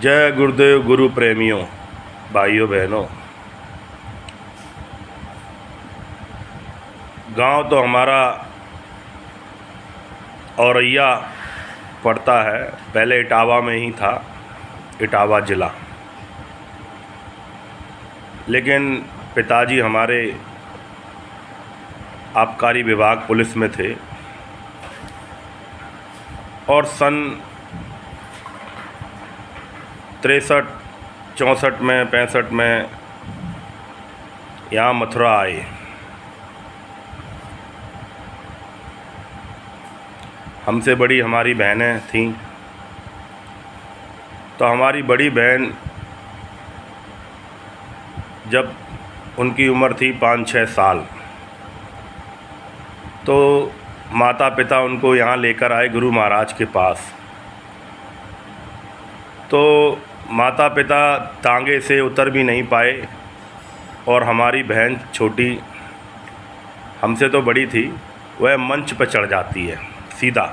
जय गुरुदेव गुरु प्रेमियों, भाइयों बहनों। गांव तो हमारा औरैया पड़ता है, पहले इटावा में ही था, इटावा ज़िला। लेकिन पिताजी हमारे आबकारी विभाग पुलिस में थे और सन 63, 64 में 65 में यहाँ मथुरा आए। हमसे बड़ी हमारी बहनें थीं, तो हमारी बड़ी बहन जब उनकी उम्र थी 5-6 साल, तो माता पिता उनको यहाँ लेकर आए गुरु महाराज के पास। तो माता पिता तांगे से उतर भी नहीं पाए और हमारी बहन छोटी हमसे तो बड़ी थी, वह मंच पर चढ़ जाती है सीधा।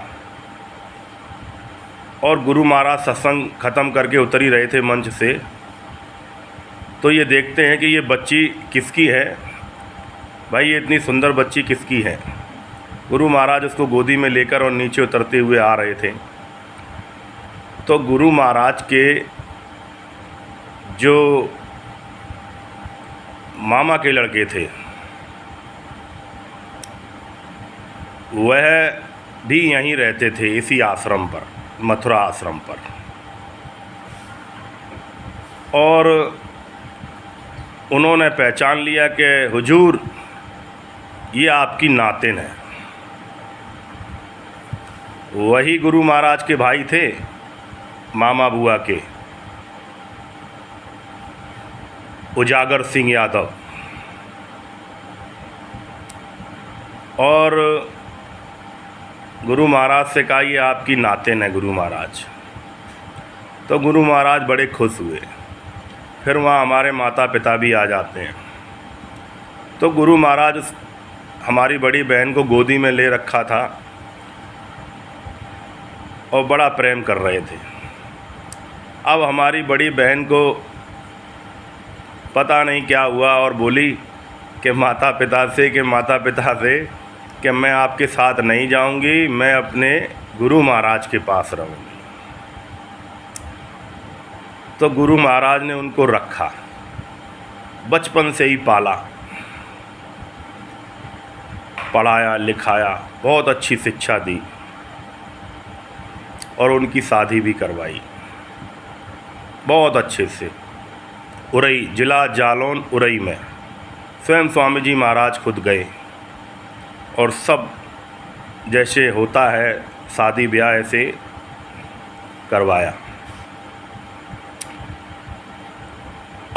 और गुरु महाराज सत्संग ख़त्म करके उतर ही रहे थे मंच से, तो ये देखते हैं कि ये बच्ची किसकी है, भाई ये इतनी सुंदर बच्ची किसकी है। गुरु महाराज उसको गोदी में लेकर और नीचे उतरते हुए आ रहे थे। तो गुरु महाराज के जो मामा के लड़के थे, वह भी यहीं रहते थे, इसी आश्रम पर, मथुरा आश्रम पर। और उन्होंने पहचान लिया कि हुजूर ये आपकी नातिन है। वही गुरु महाराज के भाई थे, मामा बुआ के, उजागर सिंह यादव। और गुरु महाराज से कहा ये आपकी नातिन है गुरु महाराज। तो गुरु महाराज बड़े खुश हुए। फिर वहाँ हमारे माता पिता भी आ जाते हैं। तो गुरु महाराज हमारी बड़ी बहन को गोदी में ले रखा था और बड़ा प्रेम कर रहे थे। अब हमारी बड़ी बहन को पता नहीं क्या हुआ और बोली कि माता पिता से कि मैं आपके साथ नहीं जाऊंगी, मैं अपने गुरु महाराज के पास रहूँगी। तो गुरु महाराज ने उनको रखा, बचपन से ही पाला, पढ़ाया लिखाया, बहुत अच्छी शिक्षा दी और उनकी शादी भी करवाई बहुत अच्छे से। उरई, जिला जालौन उरई में स्वयं स्वामी जी महाराज खुद गए और सब जैसे होता है शादी ब्याह ऐसे करवाया।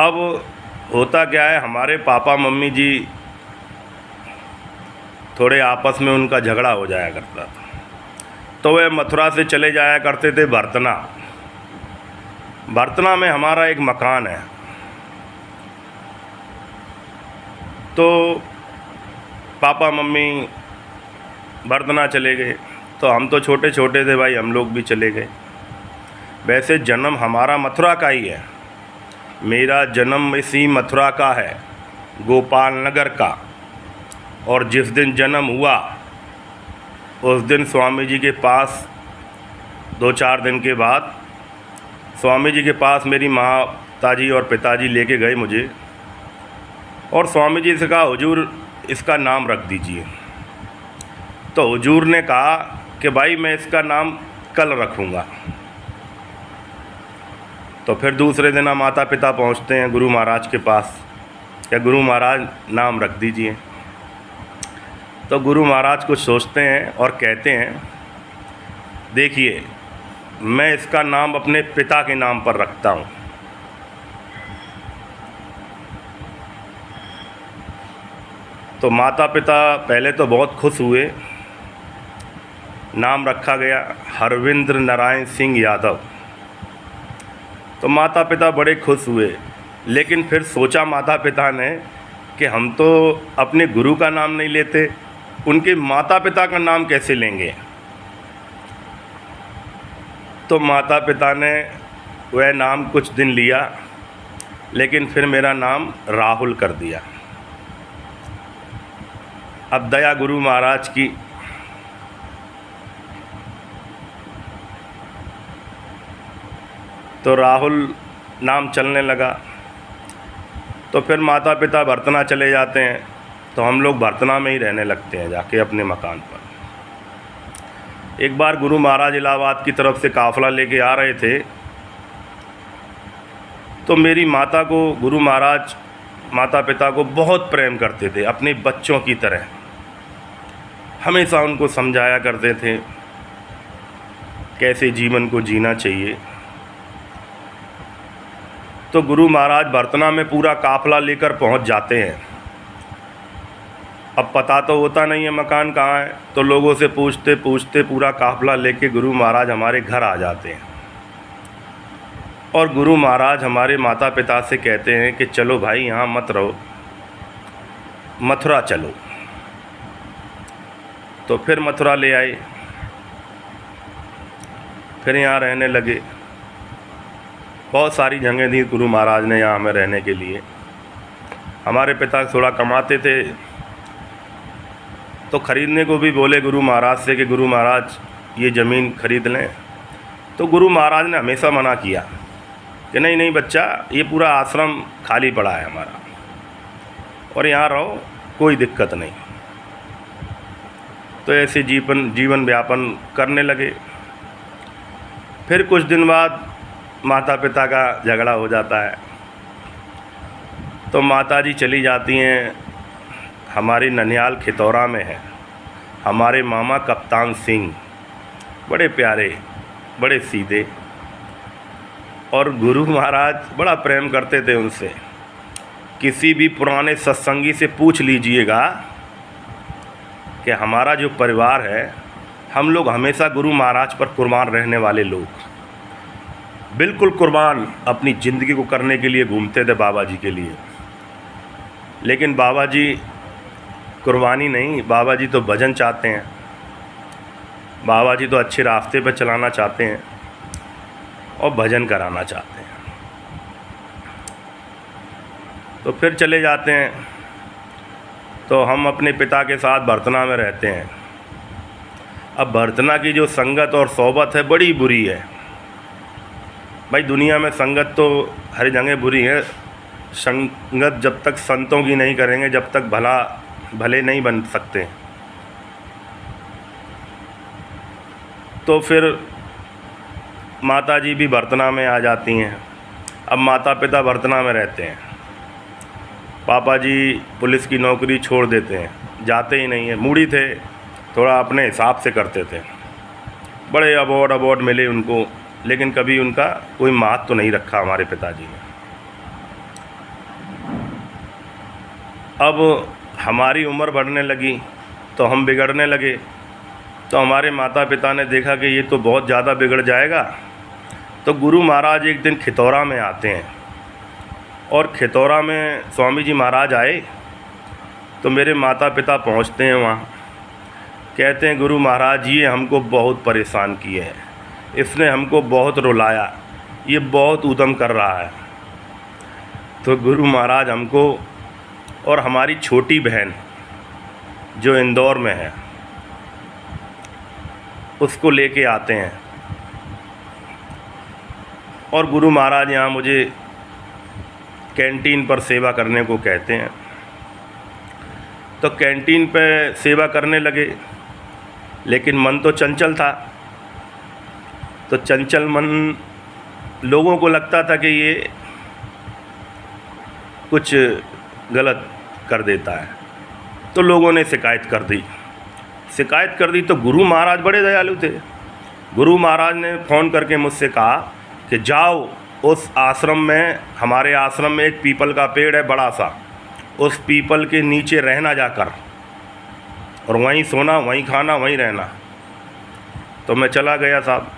अब होता क्या है, हमारे पापा मम्मी जी थोड़े आपस में उनका झगड़ा हो जाया करता था, तो वे मथुरा से चले जाया करते थे बरतना। बरतना में हमारा एक मकान है। तो पापा मम्मी बरतना चले गए, तो हम तो छोटे छोटे थे भाई, हम लोग भी चले गए। वैसे जन्म हमारा मथुरा का ही है, मेरा जन्म इसी मथुरा का है, गोपाल नगर का। और जिस दिन जन्म हुआ उस दिन स्वामी जी के पास 2-4 दिन के बाद स्वामी जी के पास मेरी माताजी और पिताजी लेके गए मुझे, और स्वामी जी से कहा हुजूर इसका नाम रख दीजिए। तो हुजूर ने कहा कि भाई मैं इसका नाम कल रखूँगा। तो फिर दूसरे दिन माता पिता पहुँचते हैं गुरु महाराज के पास, क्या गुरु महाराज नाम रख दीजिए। तो गुरु महाराज कुछ सोचते हैं और कहते हैं देखिए मैं इसका नाम अपने पिता के नाम पर रखता हूँ। तो माता पिता पहले तो बहुत खुश हुए। नाम रखा गया हरविंद्र नारायण सिंह यादव। तो माता पिता बड़े खुश हुए, लेकिन फिर सोचा माता पिता ने कि हम तो अपने गुरु का नाम नहीं लेते, उनके माता पिता का नाम कैसे लेंगे। तो माता पिता ने वह नाम कुछ दिन लिया, लेकिन फिर मेरा नाम राहुल कर दिया। अब दया गुरु महाराज की। तो राहुल नाम चलने लगा। तो फिर माता पिता भरतना चले जाते हैं, तो हम लोग भरतना में ही रहने लगते हैं जाके अपने मकान पर। एक बार गुरु महाराज इलाहाबाद की तरफ से काफ़िला लेके आ रहे थे, तो मेरी माता को गुरु महाराज माता पिता को बहुत प्रेम करते थे, अपने बच्चों की तरह। हमेशा उनको समझाया करते थे कैसे जीवन को जीना चाहिए। तो गुरु महाराज भरतना में पूरा काफ़िला लेकर पहुंच जाते हैं। अब पता तो होता नहीं है मकान कहाँ है, तो लोगों से पूछते पूछते पूरा काफ़िला लेके गुरु महाराज हमारे घर आ जाते हैं। और गुरु महाराज हमारे माता पिता से कहते हैं कि चलो भाई यहाँ मत रहो, मथुरा चलो। तो फिर मथुरा ले आए, फिर यहाँ रहने लगे। बहुत सारी जगह दी गुरु महाराज ने यहाँ हमें रहने के लिए। हमारे पिता थोड़ा कमाते थे, तो ख़रीदने को भी बोले गुरु महाराज से कि गुरु महाराज ये ज़मीन खरीद लें। तो गुरु महाराज ने हमेशा मना किया कि नहीं नहीं बच्चा, ये पूरा आश्रम खाली पड़ा है हमारा, और यहाँ रहो, कोई दिक्कत नहीं। तो ऐसे जीवन व्यापन करने लगे। फिर कुछ दिन बाद माता पिता का झगड़ा हो जाता है, तो माता जी चली जाती हैं। हमारी ननिहाल खितौरा में है हमारे मामा कप्तान सिंह, बड़े प्यारे, बड़े सीधे, और गुरु महाराज बड़ा प्रेम करते थे उनसे। किसी भी पुराने सत्संगी से पूछ लीजिएगा कि हमारा जो परिवार है, हम लोग हमेशा गुरु महाराज पर कुर्बान रहने वाले लोग, बिल्कुल कुर्बान अपनी ज़िंदगी को करने के लिए घूमते थे बाबा जी के लिए। लेकिन बाबा जी कुर्बानी नहीं, बाबा जी तो भजन चाहते हैं, बाबा जी तो अच्छे रास्ते पर चलाना चाहते हैं और भजन कराना चाहते हैं। तो फिर चले जाते हैं। तो हम अपने पिता के साथ भरतना में रहते हैं। अब भरतना की जो संगत और सोबत है बड़ी बुरी है भाई। दुनिया में संगत तो हर जगह बुरी है। संगत जब तक संतों की नहीं करेंगे, जब तक भले नहीं बन सकते। तो फिर माता जी भी भरतना में आ जाती हैं। अब माता पिता भरतना में रहते हैं। पापा जी पुलिस की नौकरी छोड़ देते हैं, जाते ही नहीं हैं। मूड़ी थे, थोड़ा अपने हिसाब से करते थे। बड़े अवार्ड मिले उनको, लेकिन कभी उनका कोई महत्व तो नहीं रखा हमारे पिताजी ने। अब हमारी उम्र बढ़ने लगी तो हम बिगड़ने लगे। तो हमारे माता पिता ने देखा कि ये तो बहुत ज़्यादा बिगड़ जाएगा। तो गुरु महाराज एक दिन खितौरा में आते हैं, और खितौरा में स्वामी जी महाराज आए। तो मेरे माता पिता पहुंचते हैं वहाँ। कहते हैं गुरु महाराज ये हमको बहुत परेशान किए हैं, इसने हमको बहुत रुलाया, ये बहुत ऊधम कर रहा है। तो गुरु महाराज हमको और हमारी छोटी बहन जो इंदौर में है उसको लेके आते हैं, और गुरु महाराज यहाँ मुझे कैंटीन पर सेवा करने को कहते हैं। तो कैंटीन पे सेवा करने लगे, लेकिन मन तो चंचल था। तो चंचल मन लोगों को लगता था कि ये कुछ गलत कर देता है। तो लोगों ने शिकायत कर दी। तो गुरु महाराज बड़े दयालु थे। गुरु महाराज ने फ़ोन करके मुझसे कहा कि जाओ उस आश्रम में, हमारे आश्रम में एक पीपल का पेड़ है बड़ा सा, उस पीपल के नीचे रहना जाकर, और वहीं सोना, वहीं खाना, वहीं रहना। तो मैं चला गया साहब।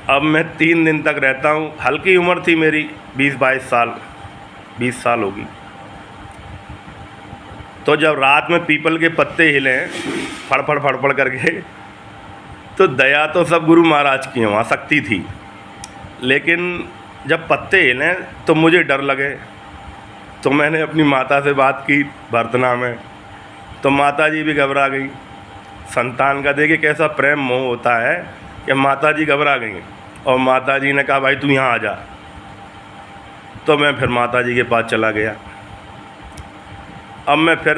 अब मैं 3 दिन तक रहता हूँ। हल्की उम्र थी मेरी, 20 साल होगी। तो जब रात में पीपल के पत्ते हिले फड़फड़ करके, तो दया तो सब गुरु महाराज की है, वहाँ शक्ति थी। लेकिन जब पत्ते हिले तो मुझे डर लगे, तो मैंने अपनी माता से बात की भर्तना में, तो माता जी भी घबरा गई। संतान का देखिए कैसा प्रेम मोह होता है कि माता जी घबरा गई और माता जी ने कहा भाई तू यहाँ आ जा। तो मैं फिर माता जी के पास चला गया। अब मैं फिर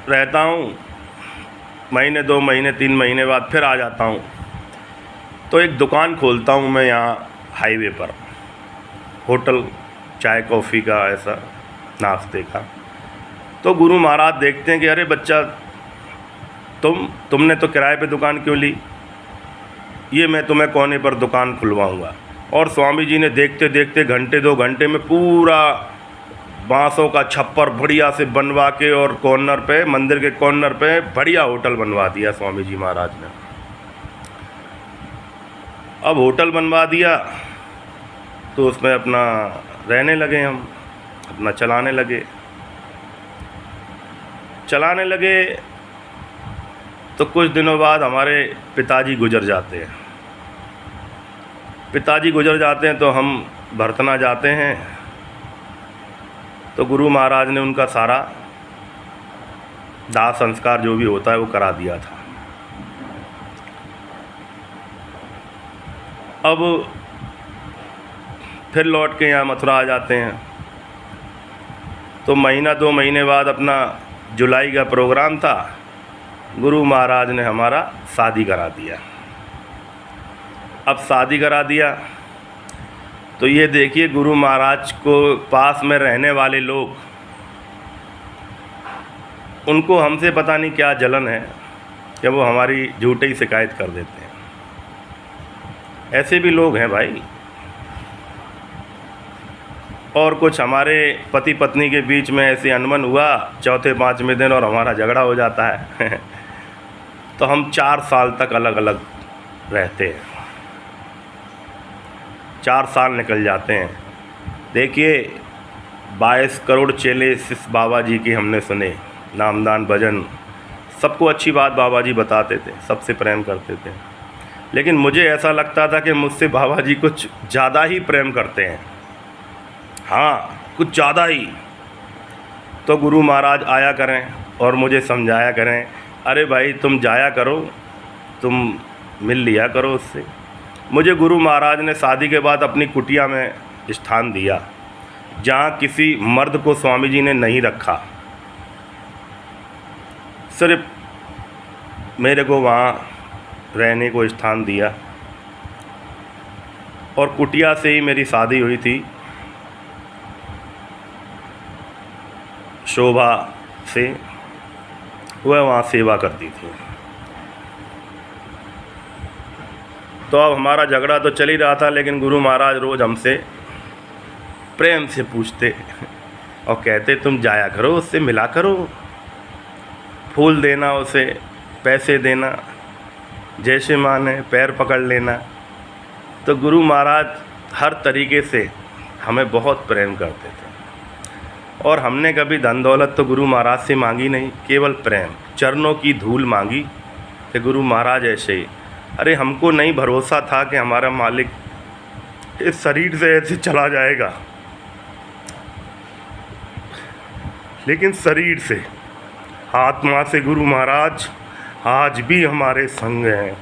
रहता हूँ, महीने 2 महीने 3 महीने बाद फिर आ जाता हूँ। तो एक दुकान खोलता हूँ मैं यहाँ हाईवे पर, होटल चाय कॉफ़ी का, ऐसा नाश्ते का। तो गुरु महाराज देखते हैं कि अरे बच्चा तुमने तो किराए पे दुकान क्यों ली, ये मैं तुम्हें कोने पर दुकान खुलवाऊँगा। और स्वामी जी ने देखते देखते घंटे 2 घंटे में पूरा बांसों का छप्पर बढ़िया से बनवा के और कॉर्नर पे, मंदिर के कॉर्नर पे बढ़िया होटल बनवा दिया स्वामी जी महाराज ने। अब होटल बनवा दिया तो उसमें अपना रहने लगे, हम अपना चलाने लगे। तो कुछ दिनों बाद हमारे पिताजी गुजर जाते हैं तो हम भर्तना जाते हैं। तो गुरु महाराज ने उनका सारा दाह संस्कार जो भी होता है वो करा दिया था। अब फिर लौट के यहाँ मथुरा आ जाते हैं। तो महीना 2 महीने बाद अपना जुलाई का प्रोग्राम था, गुरु महाराज ने हमारा शादी करा दिया। अब शादी करा दिया तो ये देखिए गुरु महाराज को पास में रहने वाले लोग, उनको हमसे पता नहीं क्या जलन है कि वो हमारी झूठी शिकायत कर देते हैं। ऐसे भी लोग हैं भाई। और कुछ हमारे पति पत्नी के बीच में ऐसे अनबन हुआ 4-5वें दिन और हमारा झगड़ा हो जाता है तो हम 4 साल तक अलग अलग रहते हैं, 4 साल निकल जाते हैं। देखिए 22 करोड़ चेले शिष्य बाबा जी की हमने सुने, नामदान भजन, सबको अच्छी बात बाबा जी बताते थे, सबसे प्रेम करते थे। लेकिन मुझे ऐसा लगता था कि मुझसे बाबा जी कुछ ज़्यादा ही प्रेम करते हैं, हाँ कुछ ज़्यादा ही। तो गुरु महाराज आया करें और मुझे समझाया करें, अरे भाई तुम जाया करो, तुम मिल लिया करो उससे। मुझे गुरु महाराज ने शादी के बाद अपनी कुटिया में स्थान दिया, जहाँ किसी मर्द को स्वामी जी ने नहीं रखा, सिर्फ मेरे को वहाँ रहने को स्थान दिया। और कुटिया से ही मेरी शादी हुई थी, शोभा से, वह वहाँ सेवा करती थी। तो अब हमारा झगड़ा तो चल ही रहा था, लेकिन गुरु महाराज रोज़ हमसे प्रेम से पूछते और कहते तुम जाया करो, उससे मिला करो, फूल देना उसे, पैसे देना, जैसे माने पैर पकड़ लेना। तो गुरु महाराज हर तरीके से हमें बहुत प्रेम करते थे। और हमने कभी धन दौलत तो गुरु महाराज से मांगी नहीं, केवल प्रेम, चरणों की धूल मांगी कि गुरु महाराज ऐसे ही। अरे हमको नहीं भरोसा था कि हमारा मालिक इस शरीर से ऐसे चला जाएगा, लेकिन शरीर से, आत्मा से गुरु महाराज आज भी हमारे संग हैं,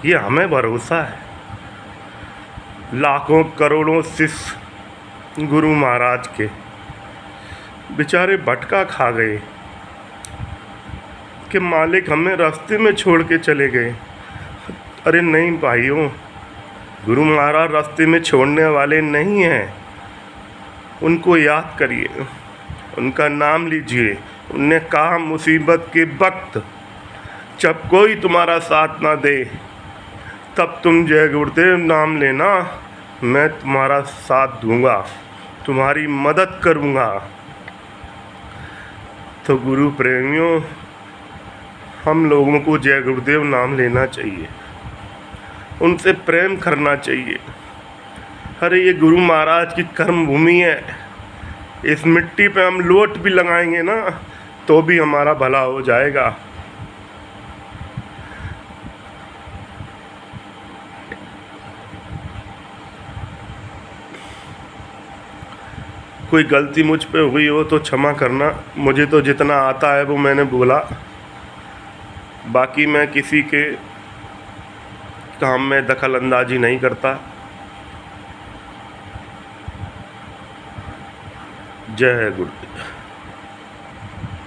ये हमें भरोसा है। लाखों करोड़ों शिष्य गुरु महाराज के बेचारे भटका खा गए कि मालिक हमें रास्ते में छोड़ के चले गए। अरे नहीं भाइयों, गुरु महाराज रास्ते में छोड़ने वाले नहीं हैं। उनको याद करिए, उनका नाम लीजिए। उनने कहा मुसीबत के वक्त जब कोई तुम्हारा साथ ना दे, तब तुम जय गुरुदेव नाम लेना, मैं तुम्हारा साथ दूंगा, तुम्हारी मदद करूंगा। तो गुरु प्रेमियों, हम लोगों को जय गुरुदेव नाम लेना चाहिए, उनसे प्रेम करना चाहिए। अरे ये गुरु महाराज की कर्म भूमि है, इस मिट्टी पे हम लोट भी लगाएंगे ना तो भी हमारा भला हो जाएगा। कोई गलती मुझ पे हुई हो तो क्षमा करना। मुझे तो जितना आता है वो मैंने बोला, बाकी मैं किसी के काम में दखल अंदाजी नहीं करता। जय है गुरु।